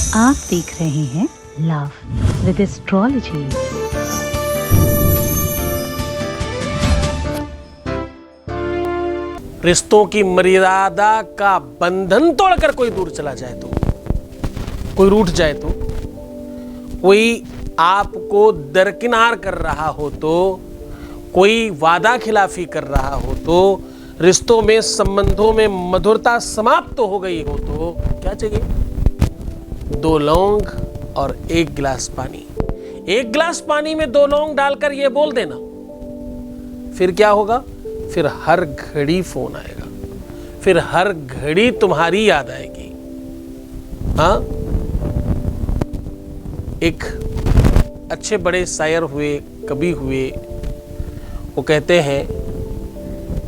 आप देख रहे हैं लव विद एस्ट्रोलॉजी। रिश्तों की मर्यादा का बंधन तोड़कर कोई दूर चला जाए तो, कोई रूठ जाए तो, कोई आपको दरकिनार कर रहा हो तो, कोई वादा खिलाफी कर रहा हो तो, रिश्तों में संबंधों में मधुरता समाप्त हो गई हो तो क्या चाहिए? 2 लौंग और 1 गिलास पानी। 1 गिलास पानी में 2 लौंग डालकर यह बोल देना, फिर क्या होगा? फिर हर घड़ी फोन आएगा, फिर हर घड़ी तुम्हारी याद आएगी। हाँ, एक अच्छे बड़े शायर हुए, कवि हुए, वो कहते हैं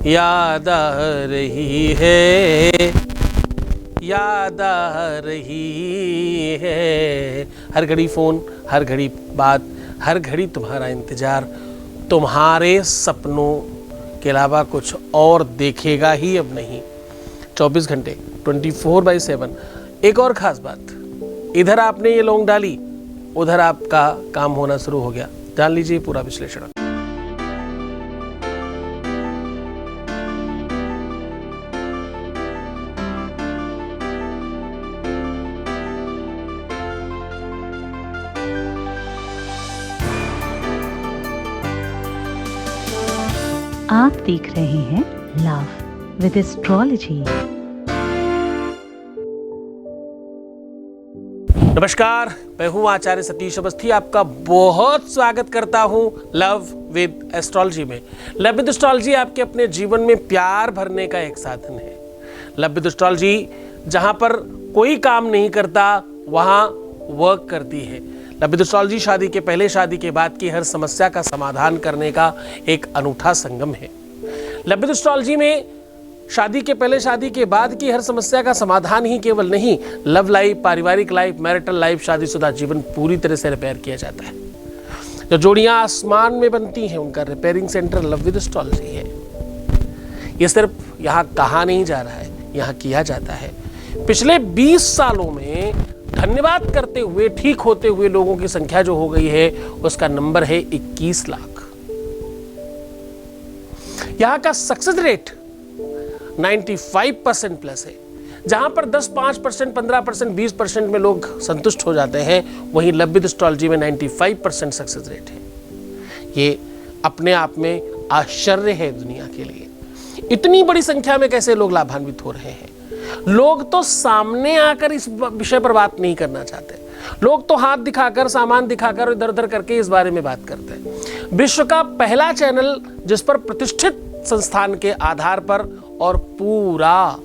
याद आ रही है, याद आ रही है। हर घड़ी फोन, हर घड़ी बात, हर घड़ी तुम्हारा इंतजार, तुम्हारे सपनों के अलावा कुछ और देखेगा ही अब नहीं। 24 घंटे 24/7। एक और खास बात, इधर आपने ये लौंग डाली, उधर आपका काम होना शुरू हो गया। जान लीजिए पूरा विश्लेषण। आप देख रहे हैं लव विद एस्ट्रोलॉजी। नमस्कार, मैं हूं आचार्य सतीश अवस्थी। आपका बहुत स्वागत करता हूं लव विद एस्ट्रोलॉजी में। लव विद एस्ट्रोलॉजी आपके अपने जीवन में प्यार भरने का एक साधन है। लव विद एस्ट्रोलॉजी जहां पर कोई काम नहीं करता, वहां वर्क करती है। लव विद एस्ट्रोलॉजी शादी के पहले, शादी के बाद की हर समस्या का समाधान करने का एक अनूठा संगम है। लव विद एस्ट्रोलॉजी में शादी के पहले, शादी के बाद की हर समस्या का समाधान ही केवल नहीं, लव लाइफ, पारिवारिक लाइफ, मैरिटल लाइफ, शादीशुदा जीवन पूरी तरह से रिपेयर किया जाता है। जो जोड़ियां आसमान में बनती हैं, उनका repairing centre love with astrology है। ये सिर्फ यहाँ कहा नहीं जा रहा है, यहाँ किया जाता है। पिछले 20 सालों में धन्यवाद करते हुए, ठीक होते हुए लोगों की संख्या जो हो गई है, उसका नंबर है 21 लाख। यहां का सक्सेस रेट 95% प्लस है। जहां पर 10, 5%, 15%, 20% में लोग संतुष्ट हो जाते हैं, वहीं लव विद एस्ट्रोलॉजी में 95% सक्सेस रेट है। ये अपने आप में आश्चर्य है दुनिया के लिए। इतनी बड़ी संख्या में कैसे लोग लाभान्वित हो रहे हैं? लोग तो सामने आकर इस विषय पर बात नहीं करना चाहते। लोग तो हाथ दिखाकर, सामान दिखाकर, इधर उधर करके इस बारे में बात करते हैं। विश्व का पहला चैनल जिस पर प्रतिष्ठित संस्थान के आधार पर और पूरा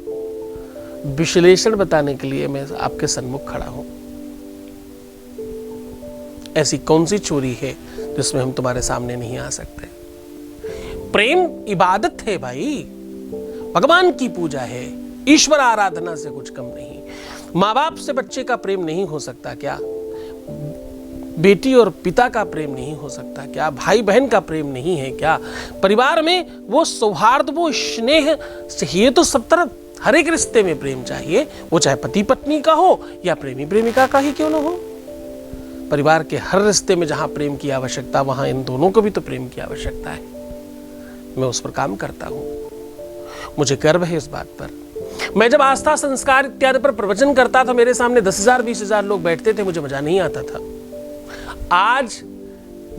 विश्लेषण बताने के लिए मैं आपके सन्मुख खड़ा हूं। ऐसी कौन सी चोरी है जिसमें हम तुम्हारे सामने नहीं आ सकते? प्रेम इबादत है भाई, भगवान की पूजा है, ईश्वर आराधना से कुछ कम नहीं। माँ बाप से बच्चे का प्रेम नहीं हो सकता क्या? बेटी और पिता का प्रेम नहीं हो सकता क्या? भाई बहन का प्रेम नहीं है क्या? परिवार में वो सौहार्द, वो स्नेह चाहिए तो सब तरफ। हर एक रिश्ते में प्रेम चाहिए, वो चाहे पति पत्नी का हो या प्रेमी प्रेमिका का ही क्यों ना हो। परिवार के हर रिश्ते में जहां प्रेम की आवश्यकता, वहां इन दोनों को भी तो प्रेम की आवश्यकता है। मैं उस पर काम करता हूं, मुझे गर्व है इस बात पर। मैं जब आस्था, संस्कार इत्यादि पर प्रवचन करता था, मेरे सामने 10,000, 20,000 लोग बैठते थे, मुझे मजा नहीं आता था। आज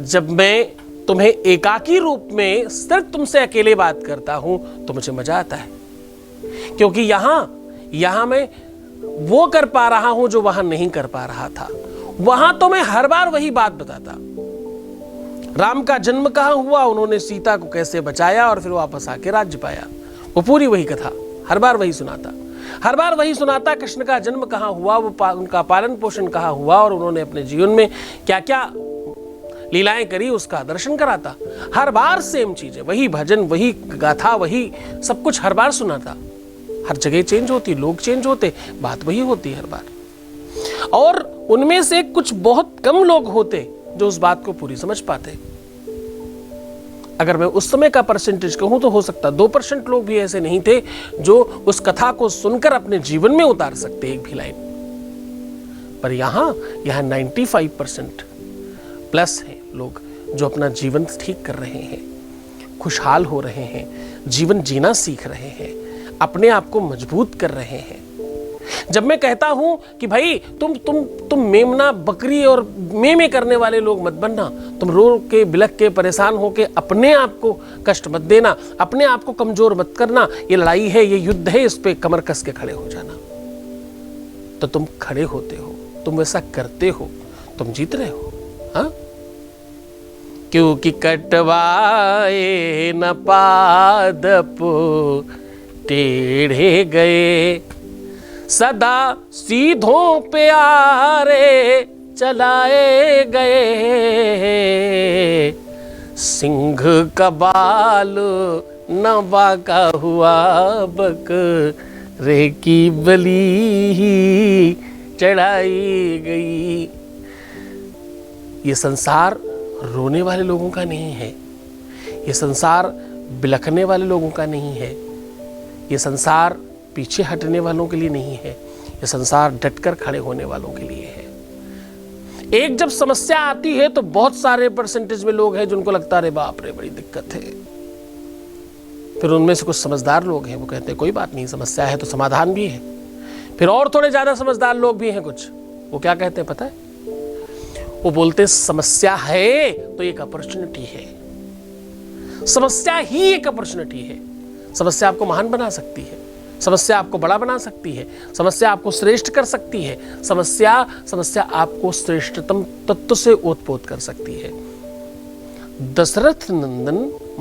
जब मैं तुम्हें एकाकी रूप में सिर्फ तुमसे अकेले बात करता हूं, तो मुझे मजा आता है, क्योंकि यहां मैं वो कर पा रहा हूं जो वहां नहीं कर पा रहा था। वहां तो मैं हर बार वही बात बताता। राम का जन्म कहां हुआ, उन्होंने सीता को कैसे बचाया और फिर वापस आके राज्य पाया, वो पूरी वही कथा हर बार वही सुनाता। हर बार वही सुनाता, कृष्ण का जन्म कहां हुआ, उनका पालन पोषण कहां हुआ और उन्होंने अपने जीवन में क्या क्या लीलाएं करी, उसका दर्शन कराता। हर बार सेम चीजें, वही भजन, वही गाथा, वही सब कुछ हर बार सुनाता। हर जगह चेंज होती, लोग चेंज होते, बात वही होती हर बार। और उनमें से कुछ बहुत कम लोग होते जो उस बात को पूरी समझ पाते। अगर मैं उस समय का परसेंटेज कहूं तो हो सकता 2% लोग भी ऐसे नहीं थे जो उस कथा को सुनकर अपने जीवन में उतार सकते एक भी लाइन। पर यहाँ 95% प्लस हैं लोग जो अपना जीवन ठीक कर रहे हैं, खुशहाल हो रहे हैं, जीवन जीना सीख रहे हैं, अपने आप को मजबूत कर रहे हैं। जब मैं कहता हूं कि भाई तुम मेमना बकरी और मेमे करने वाले लोग मत बनना, तुम रो के बिलख के परेशान होके अपने आप को कष्ट मत देना, अपने आप को कमजोर मत करना, ये लड़ाई है, ये युद्ध है, इस पे कमर कस के खड़े हो जाना, तो तुम खड़े होते हो, तुम वैसा करते हो, तुम जीत रहे हो। हाँ, क्योंकि कटवाए न पादप टेढ़े गए, सदा सीधों पे आरे चलाए गए, सिंह का बाल न बाका हुआ, बकरे की बलि ही चढ़ाई गई। ये संसार रोने वाले लोगों का नहीं है, ये संसार बिलखने वाले लोगों का नहीं है, ये संसार पीछे हटने वालों के लिए नहीं है, ये संसार डटकर खड़े होने वालों के लिए है। एक जब समस्या आती है तो बहुत सारे परसेंटेज में लोग हैं जिनको लगता है बाप रे बड़ी दिक्कत है, फिर उनमें से कुछ समझदार लोग हैं, वो कहते हैं कोई बात नहीं, समस्या है तो समाधान भी है। फिर और थोड़े ज्यादा समझदार लोग भी हैं कुछ, वो क्या कहते हैं पता है, वो बोलते हैं समस्या है तो एक अपॉर्चुनिटी है, समस्या ही एक अपॉर्चुनिटी है। समस्या आपको महान बना सकती है, समस्या आपको बड़ा बना सकती है, समस्या आपको श्रेष्ठ कर सकती है, समस्या आपको श्रेष्ठतम तत्व से ओतपोत कर सकती है। दशरथ नंदन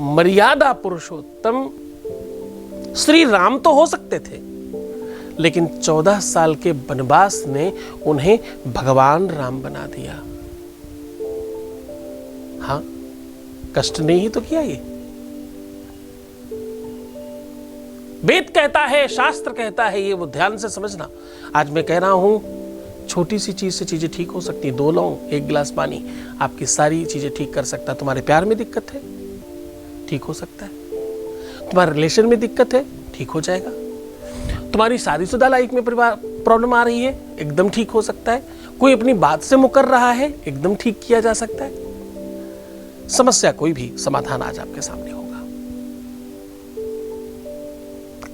मर्यादा पुरुषोत्तम श्री राम तो हो सकते थे, लेकिन 14 साल के वनवास ने उन्हें भगवान राम बना दिया। हाँ, कष्ट नहीं ही तो किया ये। वेद कहता है, शास्त्र कहता है, ये वो ध्यान से समझना। आज मैं कह रहा हूं, छोटी सी चीज से चीजें ठीक हो सकती है। 2 लौंग 1 गिलास पानी आपकी सारी चीजें ठीक कर सकता है। तुम्हारे प्यार में दिक्कत है, ठीक हो सकता है। तुम्हारे रिलेशन में दिक्कत है, ठीक हो जाएगा। तुम्हारी शादीशुदा लाइफ में प्रॉब्लम आ रही है, एकदम ठीक हो सकता है। कोई अपनी बात से मुकर रहा है, एकदम ठीक किया जा सकता है। समस्या कोई भी, समाधान आज आपके सामने होगा।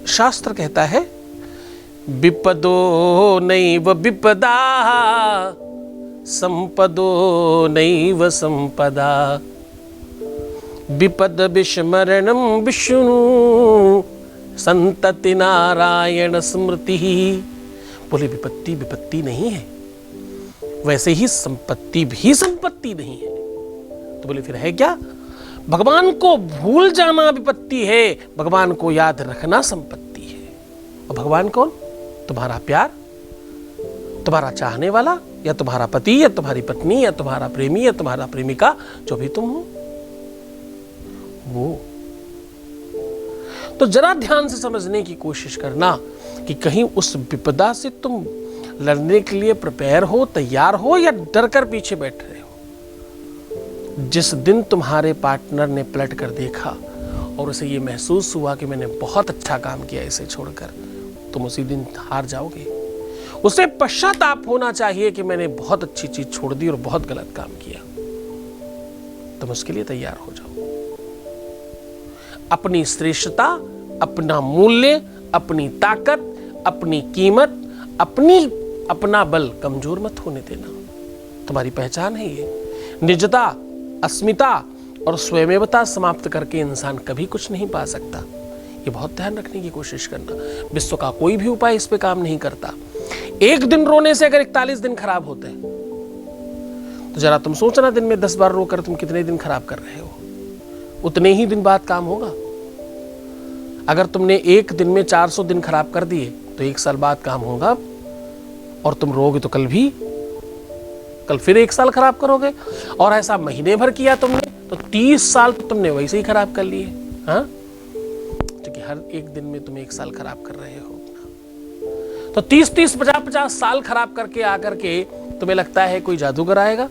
शास्त्र कहता है, विपदो नैव विपदा, संपदो नैव संपदा, विपद विस्मरणं विष्णु, संतति नारायण स्मृति। बोले विपत्ति विपत्ति नहीं है, वैसे ही संपत्ति भी संपत्ति नहीं है। तो बोले फिर है क्या? भगवान को भूल जाना विपत्ति है, भगवान को याद रखना संपत्ति है। और भगवान कौन? तुम्हारा प्यार, तुम्हारा चाहने वाला, या तुम्हारा पति, या तुम्हारी पत्नी, या तुम्हारा प्रेमी, या तुम्हारा प्रेमिका, जो भी तुम हो वो। तो जरा ध्यान से समझने की कोशिश करना कि कहीं उस विपदा से तुम लड़ने के लिए प्रिपेयर हो, तैयार हो, या डर कर पीछे बैठ रहे हो। जिस दिन तुम्हारे पार्टनर ने पलट कर देखा और उसे ये महसूस हुआ कि मैंने बहुत अच्छा काम किया इसे छोड़कर, तुम उसी दिन हार जाओगे। उसे पश्चाताप होना चाहिए कि मैंने बहुत अच्छी चीज छोड़ दी और बहुत गलत काम किया। तुम उसके लिए तैयार हो जाओ। अपनी श्रेष्ठता, अपना मूल्य, अपनी ताकत, अपनी कीमत, अपना बल कमजोर मत होने देना। तुम्हारी पहचान है ये। निजता, अस्मिता और स्वयमेवता समाप्त करके इंसान कभी कुछ नहीं पा सकता। ये बहुत ध्यान रखने की कोशिश करना। विश्व का कोई भी उपाय इस पे काम नहीं करता। एक दिन रोने से अगर 41 दिन खराब होते हैं, तो जरा तुम सोचना, दिन में 10 बार रोकर तुम कितने दिन खराब कर रहे हो। उतने ही दिन बाद काम होगा। अगर तुमने एक दिन में 400 दिन खराब कर दिए तो 1 साल बाद काम होगा। और तुम रोगे तो कल फिर 1 साल खराब करोगे। और ऐसा महीने भर किया तुमने तो 30 साल तो तुमने वैसे ही खराब कर लिए। हाँ, क्योंकि हर एक दिन में तुम 1 साल खराब कर रहे हो। तो 30-30, 50-50 साल खराब करके आकर के तुम्हें लगता है कोई जादूगर आएगा।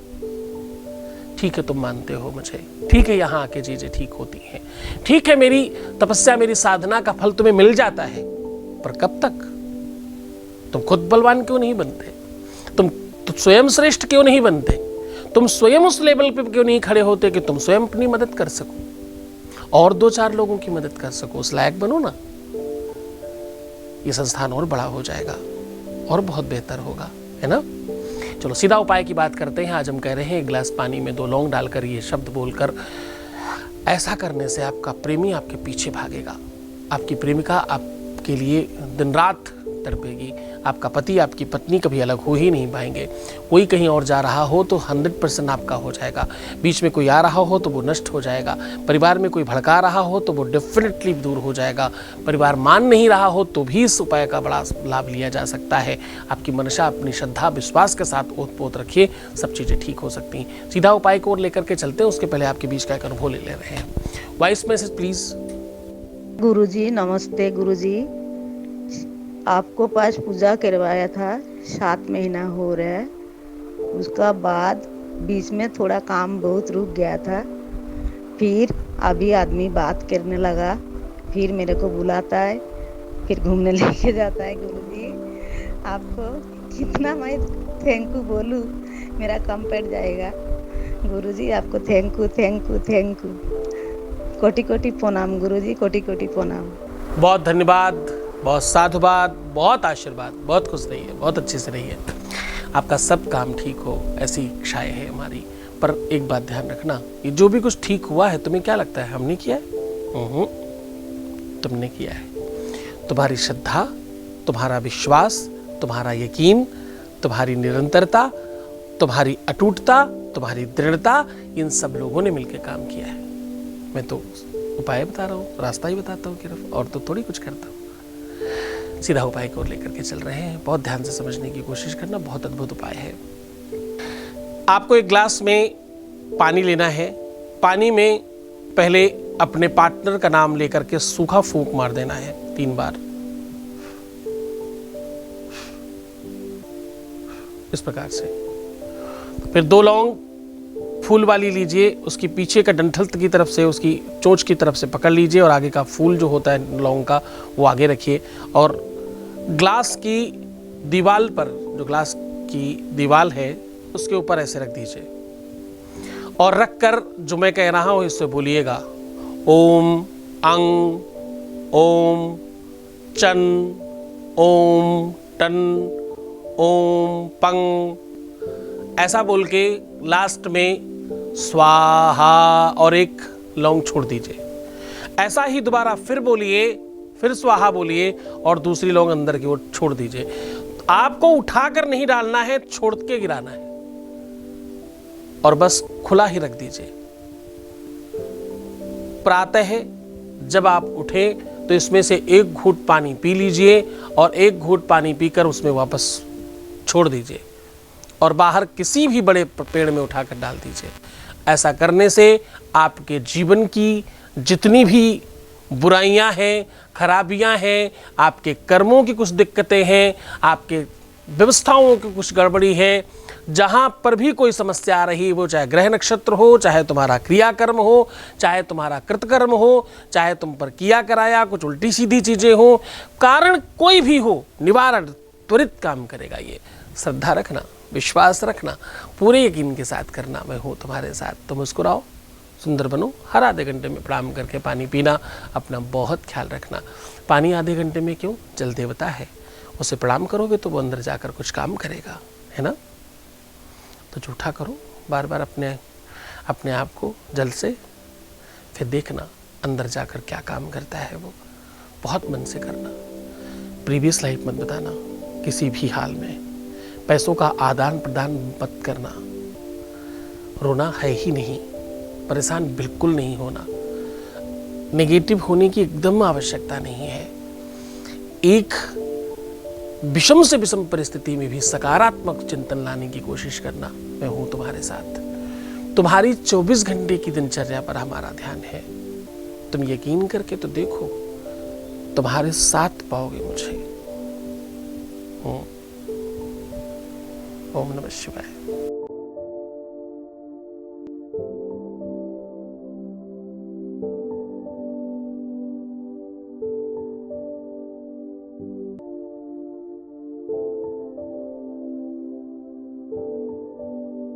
ठीक है, तुम मानते हो मुझे, ठीक है, यहां आके चीजें ठीक होती हैं, ठीक है, मेरी तपस्या, मेरी साधना का फल तुम्हें मिल जाता है। पर कब तक? तुम खुद बलवान क्यों नहीं बनते? तुम तो स्वयं श्रेष्ठ क्यों नहीं बनते? तुम स्वयं उस लेवल पे क्यों नहीं खड़े होते कि तुम स्वयं अपनी मदद कर सको और 2-4 लोगों की मदद कर सको? उस लायक बनो ना, ये संस्थान और बड़ा हो जाएगा और बहुत बेहतर होगा, है ना? चलो सीधा उपाय की बात करते हैं। आज हम कह रहे हैं 1 गिलास पानी में 2 लौंग डालकर ये शब्द बोलकर, ऐसा करने से आपका प्रेमी आपके पीछे भागेगा, आपकी प्रेमिका आपके लिए दिन रात तड़पेगी, आपका पति आपकी पत्नी कभी अलग हो ही नहीं पाएंगे। कोई कहीं और जा रहा हो तो 100% आपका हो जाएगा, बीच में कोई आ रहा हो तो वो नष्ट हो जाएगा, परिवार में कोई भड़का रहा हो तो वो डेफिनेटली दूर हो जाएगा, परिवार मान नहीं रहा हो तो भी इस उपाय का बड़ा लाभ लिया जा सकता है। आपकी मनसा, अपनी श्रद्धा, विश्वास के साथ ओत-पोत रखिए, सब चीज़ें ठीक हो सकती हैं। सीधा उपाय को और लेकर के चलते हैं, उसके पहले आपके बीच का एक अनुभव ले रहे हैं। Voice message please. गुरुजी नमस्ते। गुरुजी, आपको पास पूजा करवाया था, 7 महीना हो रहा है। उसका बाद बीच में थोड़ा काम बहुत रुक गया था, फिर अभी आदमी बात करने लगा, फिर मेरे को बुलाता है, फिर घूमने लेके जाता है। गुरुजी, आपको कितना मैं थैंक यू बोलूँ, मेरा कम पड़ जाएगा। गुरुजी, आपको thank you thank you thank you, कोटि कोटि प्रणाम गुरुजी, कोटि कोटि प्रणाम। बहुत धन्यवाद, बहुत साधुवाद, बहुत आशीर्वाद, बहुत खुश रहिए, बहुत अच्छे से रहिए, आपका सब काम ठीक हो, ऐसी इच्छाएं है हमारी। पर एक बात ध्यान रखना, ये जो भी कुछ ठीक हुआ है, तुम्हें क्या लगता है हमने किया है? तुमने किया है। तुम्हारी श्रद्धा, तुम्हारा विश्वास, तुम्हारा यकीन, तुम्हारी निरंतरता, तुम्हारी अटूटता, तुम्हारी दृढ़ता, इन सब लोगों ने मिलकर काम किया है। मैं तो उपाय बता रहा हूँ, रास्ता ही बताता हूँ सिर्फ, और तो थोड़ी कुछ करता हूँ। सीधा उपाय को लेकर के चल रहे हैं, बहुत ध्यान से समझने की कोशिश करना, बहुत अद्भुत उपाय है। आपको 1 गिलास में पानी लेना है। पानी में पहले अपने पार्टनर का नाम लेकर के सूखा फूंक मार देना है 3 बार, इस प्रकार से। फिर 2 लौंग फूल वाली लीजिए, उसकी पीछे का डंठल की तरफ से, उसकी चोंच की तरफ से पकड़ लीजिए और आगे का फूल जो होता है लौंग का वो आगे रखिए, और ग्लास की दीवार पर, जो ग्लास की दीवार है उसके ऊपर ऐसे रख दीजिए, और रखकर जो मैं कह रहा हूं इससे बोलिएगा, ओम अंग, ओम चं, ओम टन, ओम पंग, ऐसा बोल के लास्ट में स्वाहा और 1 लौंग छोड़ दीजिए। ऐसा ही दोबारा फिर बोलिए, फिर स्वाहा बोलिए और दूसरी लौंग अंदर की ओर छोड़ दीजिए। आपको उठाकर नहीं डालना है, छोड़ के गिराना है, और बस खुला ही रख दीजिए। प्रातः जब आप उठे तो इसमें से 1 घूंट पानी पी लीजिए और 1 घूंट पानी पीकर उसमें वापस छोड़ दीजिए और बाहर किसी भी बड़े पेड़ में उठाकर डाल दीजिए। ऐसा करने से आपके जीवन की जितनी भी बुराइयां हैं, खराबियां हैं, आपके कर्मों की कुछ दिक्कतें हैं, आपके व्यवस्थाओं की कुछ गड़बड़ी है, जहां पर भी कोई समस्या आ रही, वो चाहे ग्रह नक्षत्र हो, चाहे तुम्हारा क्रियाकर्म हो, चाहे तुम्हारा कृतकर्म हो, चाहे तुम पर किया कराया कुछ उल्टी सीधी चीजें हो, कारण कोई भी हो, निवारण त्वरित काम करेगा। ये श्रद्धा रखना, विश्वास रखना, पूरे यकीन के साथ करना, मैं हूँ तुम्हारे साथ। तो मुस्कुराओ, सुंदर बनो, हर आधे घंटे में प्रणाम करके पानी पीना, अपना बहुत ख्याल रखना। पानी आधे घंटे में क्यों? जल देवता है, उसे प्रणाम करोगे तो वो अंदर जाकर कुछ काम करेगा, है ना? तो जूठा करो बार बार अपने आप को जल से, फिर देखना अंदर जाकर क्या काम करता है वो। बहुत मन से करना, प्रीवियस लाइफ मत बताना किसी भी हाल में, पैसों का आदान प्रदान मत करना, रोना है ही नहीं, परेशान बिल्कुल नहीं होना, नेगेटिव होने की एकदम आवश्यकता नहीं है। एक विषम से विषम परिस्थिति में भी सकारात्मक चिंतन लाने की कोशिश करना, मैं हूं तुम्हारे साथ। तुम्हारी 24 घंटे की दिनचर्या पर हमारा ध्यान है। तुम यकीन करके तो देखो, तुम्हारे साथ पाओगे मुझे। ओम नमः शिवाय।